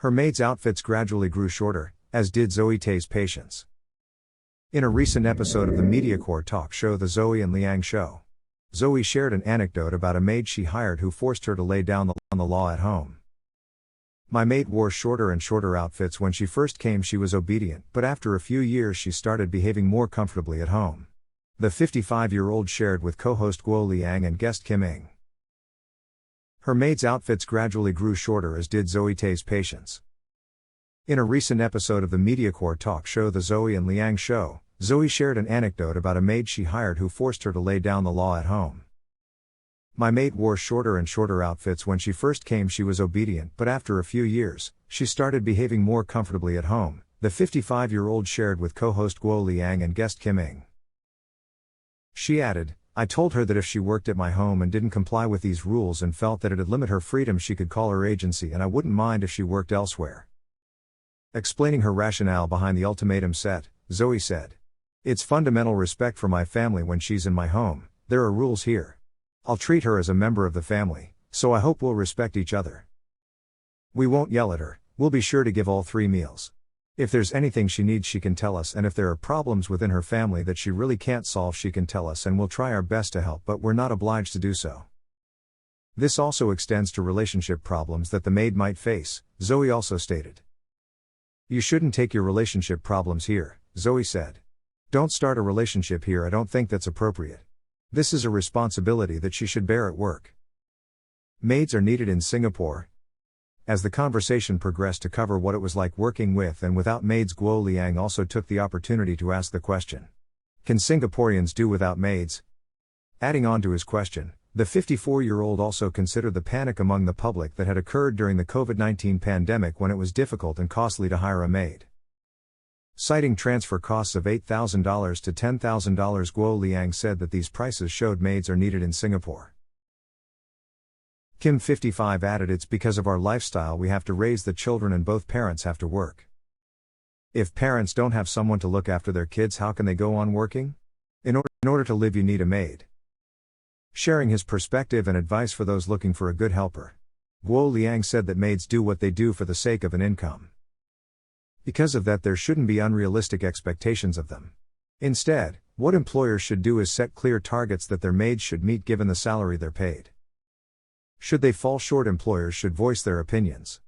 Her maid's outfits gradually grew shorter, as did Zoe Tay's patience. In a recent episode of the Mediacorp talk show The Zoe and Liang Show, Zoe shared an anecdote about a maid she hired who forced her to lay down the law at home. My maid wore shorter and shorter outfits. When she first came she was obedient, but after a few years she started behaving more comfortably at home. The 55-year-old shared with co-host Guo Liang and guest Kim Ing. Her maid's outfits gradually grew shorter, as did Zoe Tay's patience. In a recent episode of the Mediacorp talk show The Zoe and Liang Show, Zoe shared an anecdote about a maid she hired who forced her to lay down the law at home. My maid wore shorter and shorter outfits. When she first came she was obedient, but after a few years, she started behaving more comfortably at home, the 55-year-old shared with co-host Guo Liang and guest Kim Ing. She added, "I told her that if she worked at my home and didn't comply with these rules and felt that it'd limit her freedom she could call her agency and I wouldn't mind if she worked elsewhere." Explaining her rationale behind the ultimatum set, Zoe said, "It's fundamental respect for my family when she's in my home. There are rules here. I'll treat her as a member of the family, so I hope we'll respect each other. We won't yell at her, we'll be sure to give all 3 meals. If there's anything she needs she can tell us, and if there are problems within her family that she really can't solve she can tell us and we'll try our best to help, but we're not obliged to do so." This also extends to relationship problems that the maid might face, Zoe also stated. "You shouldn't take your relationship problems here," Zoe said. "Don't start a relationship here, I don't think that's appropriate. This is a responsibility that she should bear at work." Maids are needed in Singapore. As the conversation progressed to cover what it was like working with and without maids, Guo Liang also took the opportunity to ask the question, "Can Singaporeans do without maids?" Adding on to his question, the 54-year-old also considered the panic among the public that had occurred during the COVID-19 pandemic when it was difficult and costly to hire a maid. Citing transfer costs of $8,000 to $10,000, Guo Liang said that these prices showed maids are needed in Singapore. Kim, 55, added, "It's because of our lifestyle we have to raise the children and both parents have to work. If parents don't have someone to look after their kids, how can they go on working? In order to live you need a maid." Sharing his perspective and advice for those looking for a good helper, Guo Liang said that maids do what they do for the sake of an income. Because of that, there shouldn't be unrealistic expectations of them. Instead, what employers should do is set clear targets that their maids should meet given the salary they're paid. Should they fall short, employers should voice their opinions.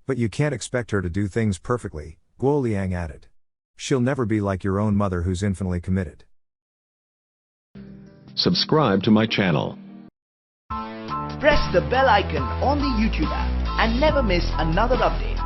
But you can't expect her to do things perfectly, Guo Liang added. She'll never be like your own mother who's infinitely committed. Subscribe to my channel. Press the bell icon on the YouTube app and never miss another update.